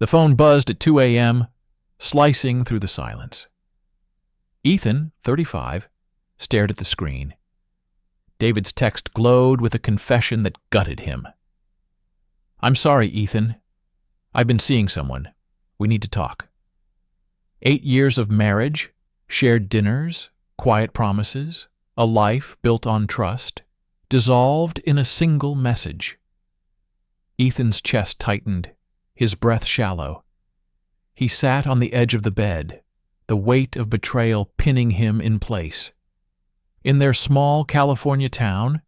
The phone buzzed at 2 a.m., slicing through the silence. Ethan, 35, stared at the screen. David's text glowed with a confession that gutted him. "I'm sorry, Ethan. I've been seeing someone. We need to talk." 8 years of marriage, shared dinners, quiet promises, a life built on trust, dissolved in a single message. Ethan's chest tightened, his breath shallow. He sat on the edge of the bed, the weight of betrayal pinning him in place. In their small California town,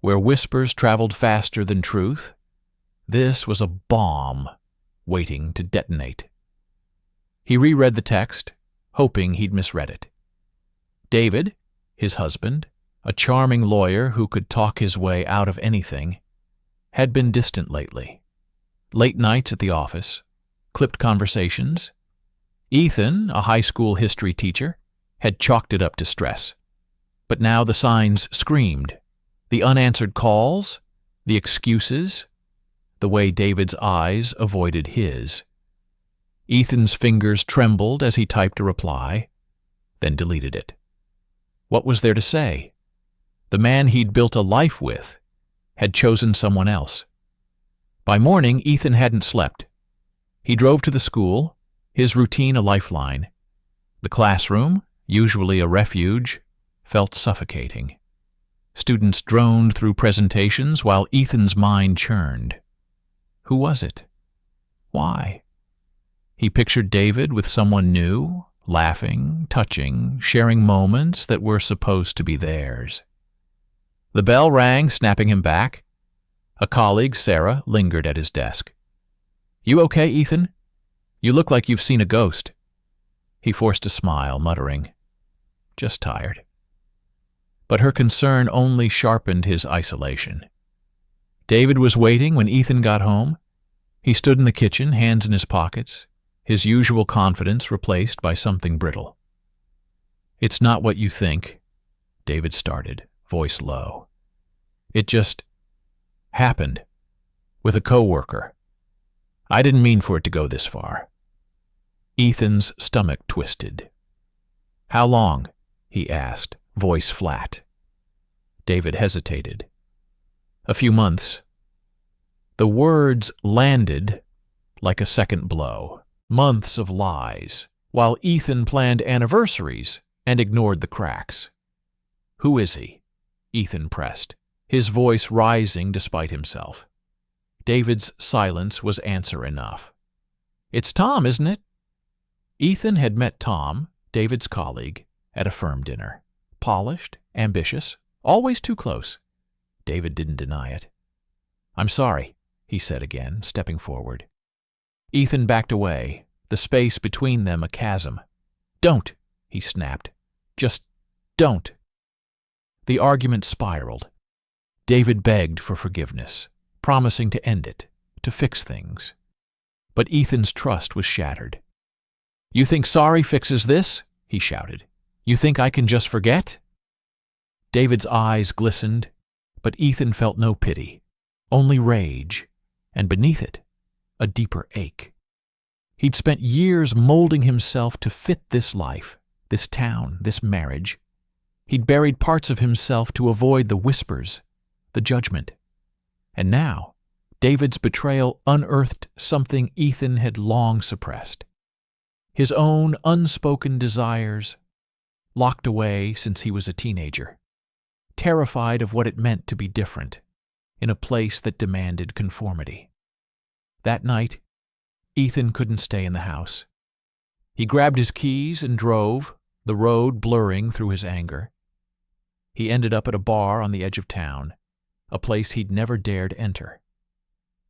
where whispers traveled faster than truth, this was a bomb waiting to detonate. He reread the text, hoping he'd misread it. David, his husband, a charming lawyer who could talk his way out of anything, had been distant lately. Late nights at the office, clipped conversations. Ethan, a high school history teacher, had chalked it up to stress. But now the signs screamed. The unanswered calls, the excuses, the way David's eyes avoided his. Ethan's fingers trembled as he typed a reply, then deleted it. What was there to say? The man he'd built a life with had chosen someone else. By morning, Ethan hadn't slept. He drove to the school, his routine a lifeline. The classroom, usually a refuge, felt suffocating. Students droned through presentations while Ethan's mind churned. Who was it? Why? He pictured David with someone new, laughing, touching, sharing moments that were supposed to be theirs. The bell rang, snapping him back. A colleague, Sarah, lingered at his desk. "You okay, Ethan? You look like you've seen a ghost." He forced a smile, muttering, "Just tired." But her concern only sharpened his isolation. David was waiting when Ethan got home. He stood in the kitchen, hands in his pockets, his usual confidence replaced by something brittle. "It's not what you think," David started, voice low. "It just happened. With a coworker. I didn't mean for it to go this far." Ethan's stomach twisted. "How long?" he asked, voice flat. David hesitated. "A few months." The words landed like a second blow. Months of lies, while Ethan planned anniversaries and ignored the cracks. "Who is he?" Ethan pressed, his voice rising despite himself. David's silence was answer enough. "It's Tom, isn't it?" Ethan had met Tom, David's colleague, at a firm dinner. Polished, ambitious, always too close. David didn't deny it. "I'm sorry," he said again, stepping forward. Ethan backed away, the space between them a chasm. "Don't," he snapped. "Just don't." The argument spiraled. David begged for forgiveness, promising to end it, to fix things. But Ethan's trust was shattered. "You think sorry fixes this?" he shouted. "You think I can just forget?" David's eyes glistened, but Ethan felt no pity, only rage, and beneath it, a deeper ache. He'd spent years molding himself to fit this life, this town, this marriage. He'd buried parts of himself to avoid the whispers, the judgment. And now, David's betrayal unearthed something Ethan had long suppressed. His own unspoken desires, locked away since he was a teenager, terrified of what it meant to be different, in a place that demanded conformity. That night, Ethan couldn't stay in the house. He grabbed his keys and drove, the road blurring through his anger. He ended up at a bar on the edge of town, a place he'd never dared enter.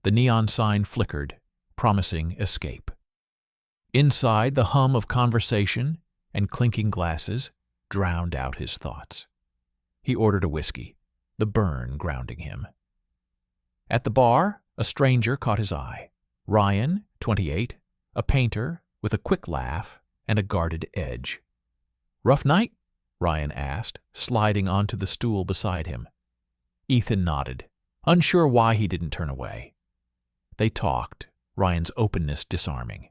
The neon sign flickered, promising escape. Inside, the hum of conversation and clinking glasses drowned out his thoughts. He ordered a whiskey, the burn grounding him. At the bar, a stranger caught his eye. Ryan, 28, a painter with a quick laugh and a guarded edge. "Rough night?" Ryan asked, sliding onto the stool beside him. Ethan nodded, unsure why he didn't turn away. They talked, Ryan's openness disarming.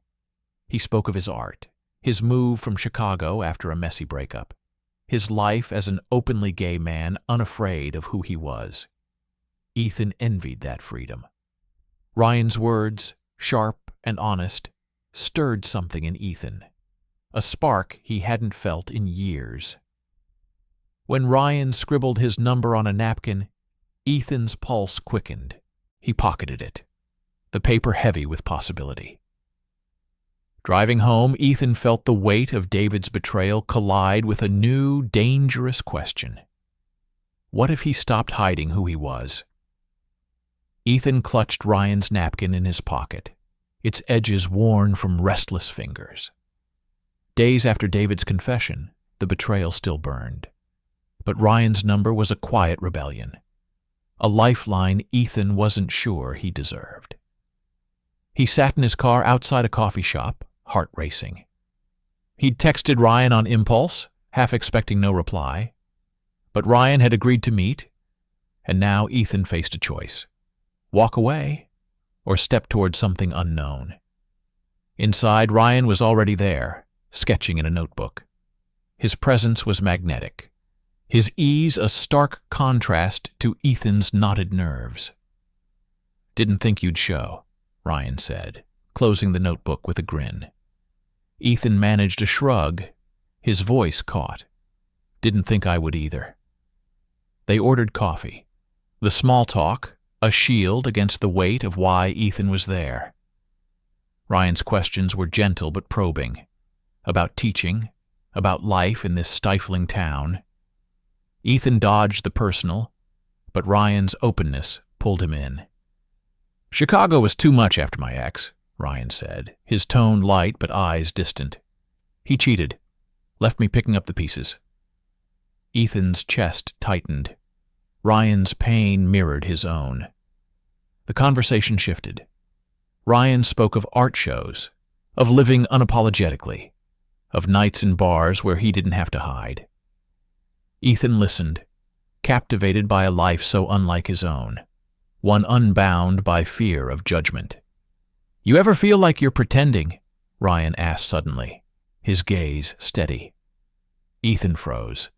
He spoke of his art, his move from Chicago after a messy breakup, his life as an openly gay man unafraid of who he was. Ethan envied that freedom. Ryan's words, sharp and honest, stirred something in Ethan, a spark he hadn't felt in years. When Ryan scribbled his number on a napkin, Ethan's pulse quickened. He pocketed it, the paper heavy with possibility. Driving home, Ethan felt the weight of David's betrayal collide with a new, dangerous question. What if he stopped hiding who he was? Ethan clutched Ryan's napkin in his pocket, its edges worn from restless fingers. Days after David's confession, the betrayal still burned. But Ryan's number was a quiet rebellion, a lifeline Ethan wasn't sure he deserved. He sat in his car outside a coffee shop, heart racing. He'd texted Ryan on impulse, half expecting no reply. But Ryan had agreed to meet, and now Ethan faced a choice: walk away or step toward something unknown. Inside, Ryan was already there, sketching in a notebook. His presence was magnetic, his ease a stark contrast to Ethan's knotted nerves. "Didn't think you'd show," Ryan said, closing the notebook with a grin. Ethan managed a shrug. His voice caught. "Didn't think I would either." They ordered coffee. The small talk, a shield against the weight of why Ethan was there. Ryan's questions were gentle but probing, about teaching, about life in this stifling town. Ethan dodged the personal, but Ryan's openness pulled him in. "Chicago was too much after my ex," Ryan said, his tone light but eyes distant. "He cheated, left me picking up the pieces." Ethan's chest tightened. Ryan's pain mirrored his own. The conversation shifted. Ryan spoke of art shows, of living unapologetically, of nights in bars where he didn't have to hide. Ethan listened, captivated by a life so unlike his own, one unbound by fear of judgment. "You ever feel like you're pretending?" Ryan asked suddenly, his gaze steady. Ethan froze.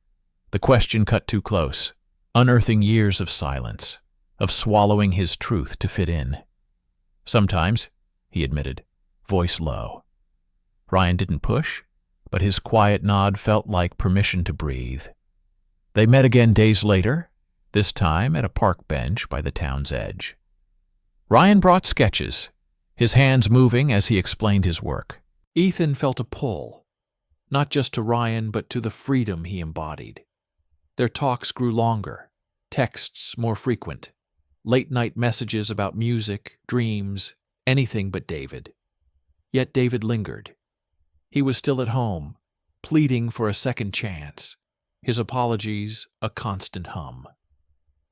The question cut too close, unearthing years of silence, of swallowing his truth to fit in. "Sometimes," he admitted, voice low. Ryan didn't push, but his quiet nod felt like permission to breathe. They met again days later, this time at a park bench by the town's edge. Ryan brought sketches, his hands moving as he explained his work. Ethan felt a pull, not just to Ryan but to the freedom he embodied. Their talks grew longer, texts more frequent, late-night messages about music, dreams, anything but David. Yet David lingered. He was still at home, pleading for a second chance, his apologies a constant hum.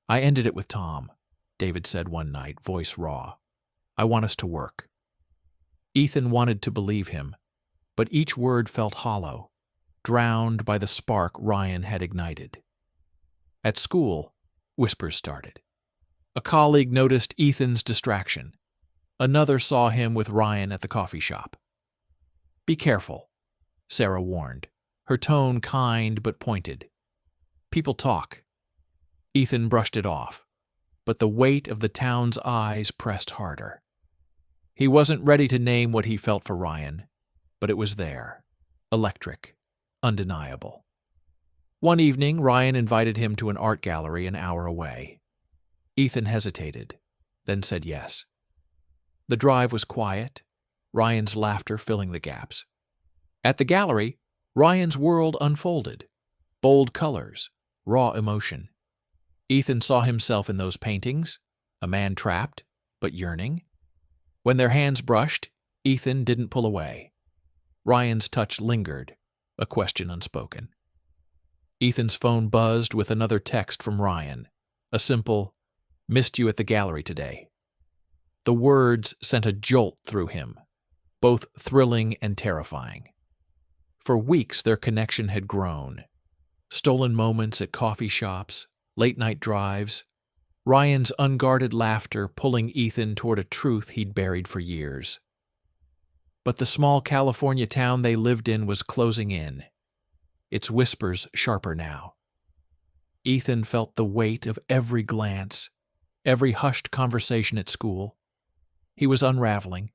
"I ended it with Tom," David said one night, voice raw. "I want us to work." Ethan wanted to believe him, but each word felt hollow, drowned by the spark Ryan had ignited. At school, whispers started. A colleague noticed Ethan's distraction. Another saw him with Ryan at the coffee shop. "Be careful," Sarah warned, her tone kind but pointed. "People talk." Ethan brushed it off, but the weight of the town's eyes pressed harder. He wasn't ready to name what he felt for Ryan, but it was there, electric, undeniable. One evening, Ryan invited him to an art gallery an hour away. Ethan hesitated, then said yes. The drive was quiet, Ryan's laughter filling the gaps. At the gallery, Ryan's world unfolded. Bold colors, raw emotion. Ethan saw himself in those paintings, a man trapped, but yearning. When their hands brushed, Ethan didn't pull away. Ryan's touch lingered, a question unspoken. Ethan's phone buzzed with another text from Ryan, a simple, "Missed you at the gallery today." The words sent a jolt through him, both thrilling and terrifying. For weeks their connection had grown. Stolen moments at coffee shops, late-night drives. Ryan's unguarded laughter pulling Ethan toward a truth he'd buried for years. But the small California town they lived in was closing in, its whispers sharper now. Ethan felt the weight of every glance, every hushed conversation at school. He was unraveling,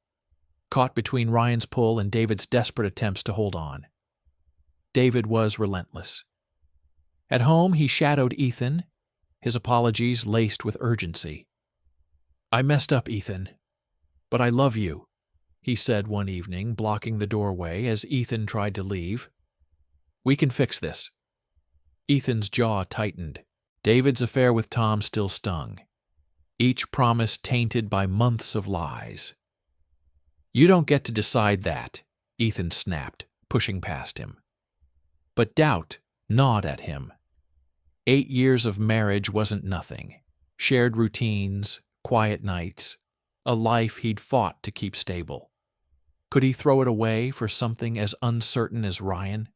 caught between Ryan's pull and David's desperate attempts to hold on. David was relentless. At home, he shadowed Ethan, his apologies laced with urgency. "I messed up, Ethan, but I love you," he said one evening, blocking the doorway as Ethan tried to leave. "We can fix this." Ethan's jaw tightened. David's affair with Tom still stung, each promise tainted by months of lies. "You don't get to decide that," Ethan snapped, pushing past him. But doubt gnawed at him. 8 years of marriage wasn't nothing. Shared routines, quiet nights, a life he'd fought to keep stable. Could he throw it away for something as uncertain as Ryan?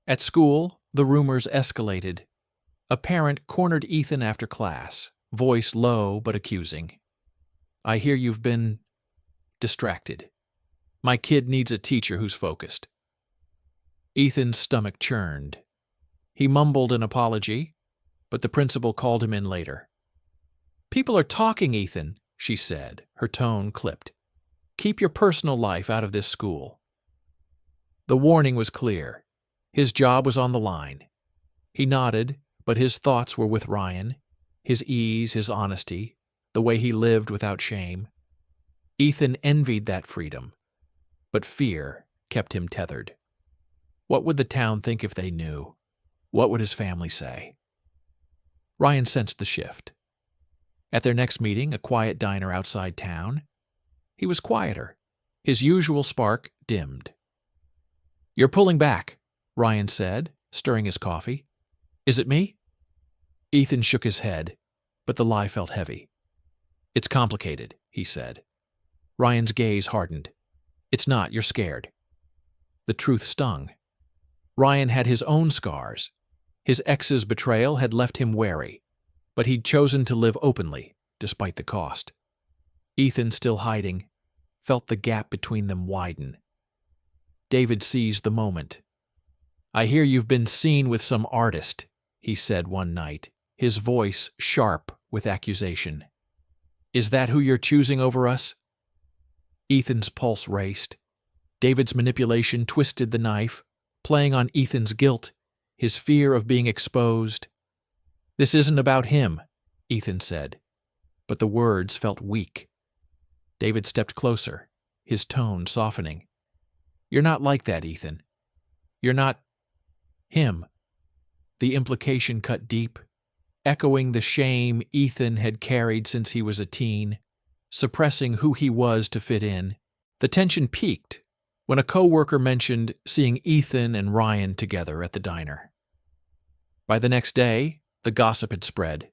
At school, the rumors escalated. A parent cornered Ethan after class, voice low but accusing. "I hear you've been distracted. My kid needs a teacher who's focused." Ethan's stomach churned. He mumbled an apology, but the principal called him in later. "People are talking, Ethan," she said, her tone clipped. "Keep your personal life out of this school." The warning was clear. His job was on the line. He nodded, but his thoughts were with Ryan, his ease, his honesty, the way he lived without shame. Ethan envied that freedom, but fear kept him tethered. What would the town think if they knew? What would his family say? Ryan sensed the shift. At their next meeting, a quiet diner outside town, he was quieter. His usual spark dimmed. "You're pulling back," Ryan said, stirring his coffee. "Is it me?" Ethan shook his head, but the lie felt heavy. "It's complicated," he said. Ryan's gaze hardened. "It's not, you're scared." The truth stung. Ryan had his own scars. His ex's betrayal had left him wary, but he'd chosen to live openly, despite the cost. Ethan, still hiding, felt the gap between them widen. David seized the moment. "I hear you've been seen with some artist," he said one night, his voice sharp with accusation. "Is that who you're choosing over us?" Ethan's pulse raced. David's manipulation twisted the knife, playing on Ethan's guilt, his fear of being exposed. "This isn't about him," Ethan said, but the words felt weak. David stepped closer, his tone softening. "You're not like that, Ethan. You're not him." The implication cut deep, echoing the shame Ethan had carried since he was a teen, suppressing who he was to fit in. The tension peaked when a coworker mentioned seeing Ethan and Ryan together at the diner. By the next day, the gossip had spread.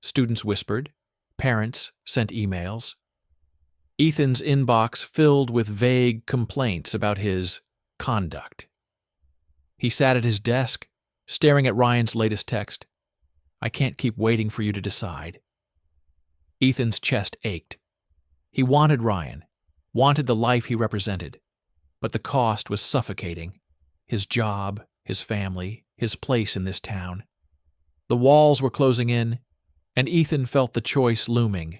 Students whispered, parents sent emails. Ethan's inbox filled with vague complaints about his conduct. He sat at his desk, staring at Ryan's latest text. "I can't keep waiting for you to decide." Ethan's chest ached. He wanted Ryan, wanted the life he represented, but the cost was suffocating. His job, his family, his place in this town. The walls were closing in, and Ethan felt the choice looming: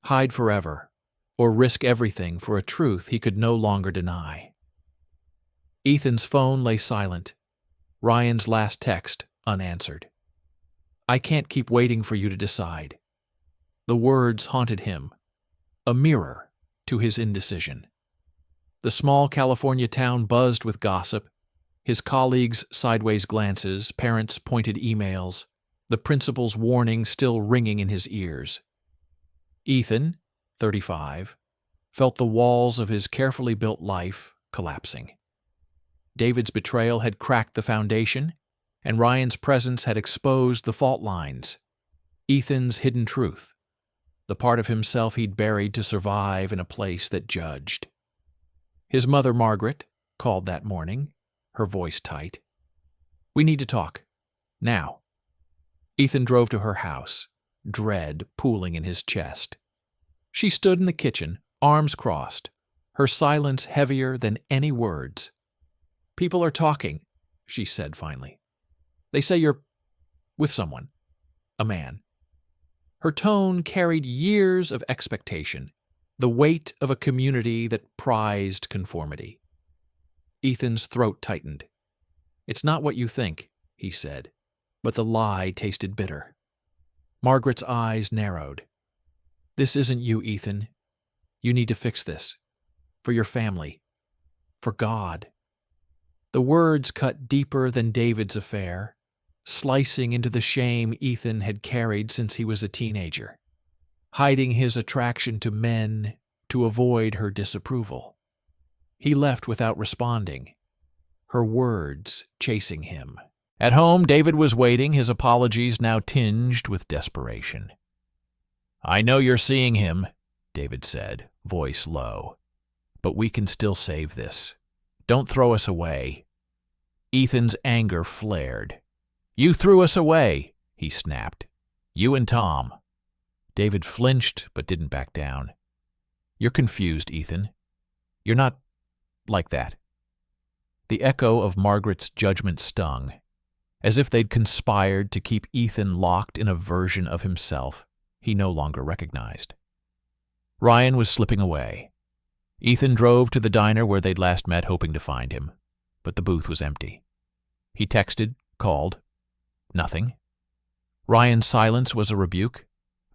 hide forever, or risk everything for a truth he could no longer deny. Ethan's phone lay silent, Ryan's last text unanswered. "I can't keep waiting for you to decide." The words haunted him, a mirror to his indecision. The small California town buzzed with gossip, his colleagues' sideways glances, parents' pointed emails, the principal's warning still ringing in his ears. Ethan, 35, felt the walls of his carefully built life collapsing. David's betrayal had cracked the foundation, and Ryan's presence had exposed the fault lines. Ethan's hidden truth, the part of himself he'd buried to survive in a place that judged. His mother, Margaret, called that morning, her voice tight. "We need to talk. Now." Ethan drove to her house, dread pooling in his chest. She stood in the kitchen, arms crossed, her silence heavier than any words. "People are talking," she said finally. "They say you're with someone, a man." Her tone carried years of expectation, the weight of a community that prized conformity. Ethan's throat tightened. "It's not what you think," he said, but the lie tasted bitter. Margaret's eyes narrowed. "This isn't you, Ethan. You need to fix this. For your family. For God." The words cut deeper than David's affair, slicing into the shame Ethan had carried since he was a teenager, hiding his attraction to men to avoid her disapproval. He left without responding, her words chasing him. At home, David was waiting, his apologies now tinged with desperation. "I know you're seeing him," David said, voice low. "But we can still save this. Don't throw us away." Ethan's anger flared. "You threw us away," he snapped. "You and Tom." David flinched but didn't back down. "You're confused, Ethan. You're not like that." The echo of Margaret's judgment stung, as if they'd conspired to keep Ethan locked in a version of himself he no longer recognized. Ryan was slipping away. Ethan drove to the diner where they'd last met, hoping to find him, but the booth was empty. He texted, called. Nothing. Ryan's silence was a rebuke,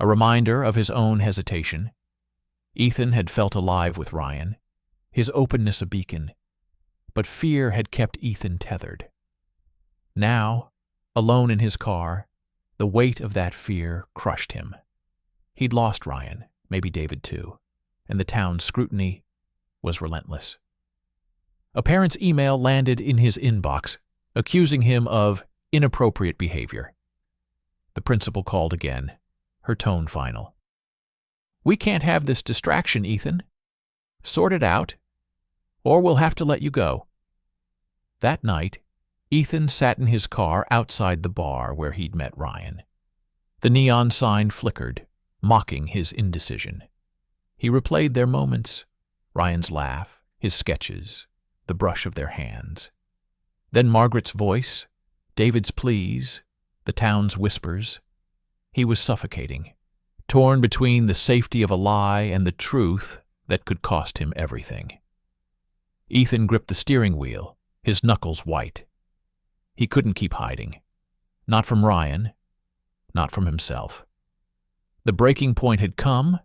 a reminder of his own hesitation. Ethan had felt alive with Ryan, his openness a beacon, but fear had kept Ethan tethered. Now, alone in his car, the weight of that fear crushed him. He'd lost Ryan, maybe David too, and the town's scrutiny was relentless. A parent's email landed in his inbox, accusing him of inappropriate behavior. The principal called again, her tone final. "We can't have this distraction, Ethan. Sort it out, or we'll have to let you go." That night, Ethan sat in his car outside the bar where he'd met Ryan. The neon sign flickered, mocking his indecision. He replayed their moments, Ryan's laugh, his sketches, the brush of their hands. Then Margaret's voice, David's pleas, the town's whispers. He was suffocating, torn between the safety of a lie and the truth that could cost him everything. Ethan gripped the steering wheel, his knuckles white. He couldn't keep hiding. Not from Ryan, not from himself. The breaking point had come,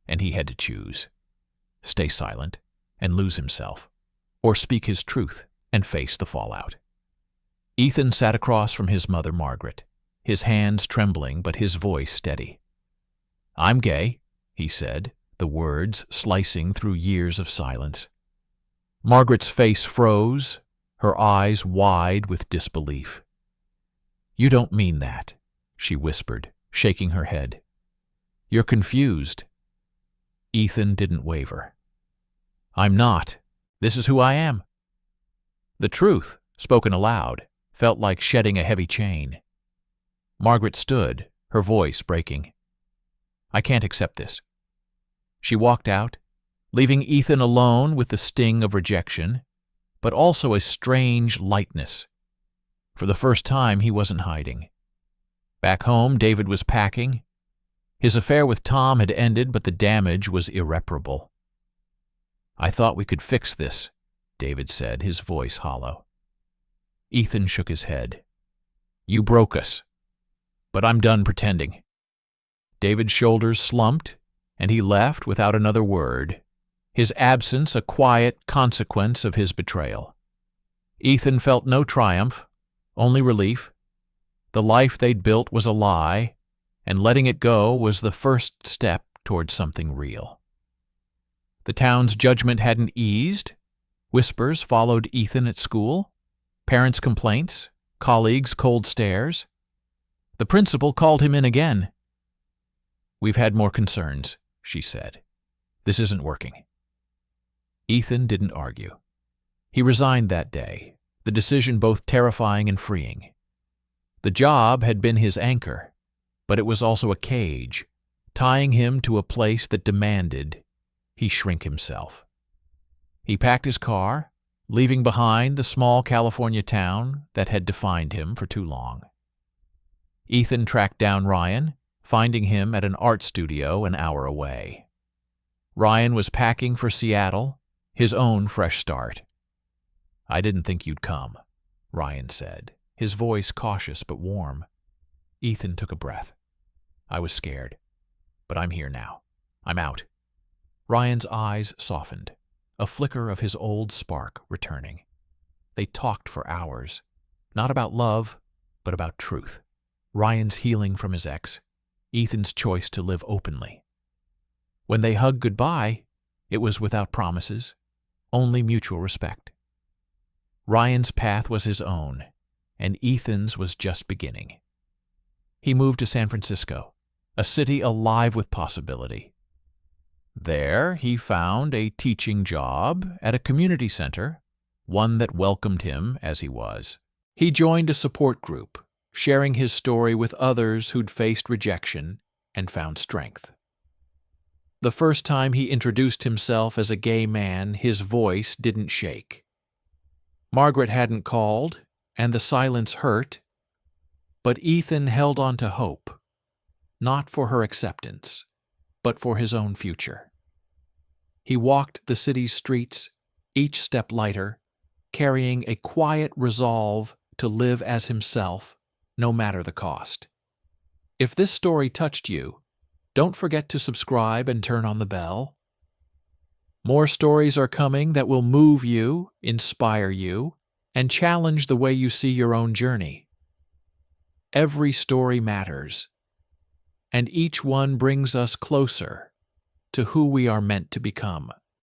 and he had to choose. Stay silent and lose himself, or speak his truth and face the fallout. Ethan sat across from his mother, Margaret, his hands trembling but his voice steady. "I'm gay," he said, the words slicing through years of silence. Margaret's face froze, her eyes wide with disbelief. "You don't mean that," she whispered, shaking her head. "You're confused." Ethan didn't waver. "I'm not. This is who I am." The truth, spoken aloud, felt like shedding a heavy chain. Margaret stood, her voice breaking. "I can't accept this." She walked out, leaving Ethan alone with the sting of rejection, but also a strange lightness. For the first time, he wasn't hiding. Back home, David was packing. His affair with Tom had ended, but the damage was irreparable. "I thought we could fix this," David said, his voice hollow. Ethan shook his head. "You broke us. But I'm done pretending." David's shoulders slumped, and he left without another word, his absence a quiet consequence of his betrayal. Ethan felt no triumph, only relief. The life they'd built was a lie, and letting it go was the first step toward something real. The town's judgment hadn't eased. Whispers followed Ethan at school, parents' complaints, colleagues' cold stares. The principal called him in again. "We've had more concerns," she said. "This isn't working." Ethan didn't argue. He resigned that day, the decision both terrifying and freeing. The job had been his anchor. but it was also a cage, tying him to a place that demanded he shrink himself. He packed his car, leaving behind the small California town that had defined him for too long. Ethan tracked down Ryan, finding him at an art studio an hour away. Ryan was packing for Seattle, his own fresh start. "I didn't think you'd come," Ryan said, his voice cautious but warm. Ethan took a breath. "I was scared, but I'm here now. I'm out." Ryan's eyes softened, a flicker of his old spark returning. They talked for hours, not about love, but about truth. Ryan's healing from his ex, Ethan's choice to live openly. When they hugged goodbye, it was without promises, only mutual respect. Ryan's path was his own, and Ethan's was just beginning. He moved to San Francisco, a city alive with possibility. There, he found a teaching job at a community center, one that welcomed him as he was. He joined a support group, sharing his story with others who'd faced rejection and found strength. The first time he introduced himself as a gay man, his voice didn't shake. Margaret hadn't called, and the silence hurt, but Ethan held on to hope, not for her acceptance, but for his own future. He walked the city's streets, each step lighter, carrying a quiet resolve to live as himself, no matter the cost. If this story touched you, don't forget to subscribe and turn on the bell. More stories are coming that will move you, inspire you, and challenge the way you see your own journey. Every story matters, and each one brings us closer to who we are meant to become.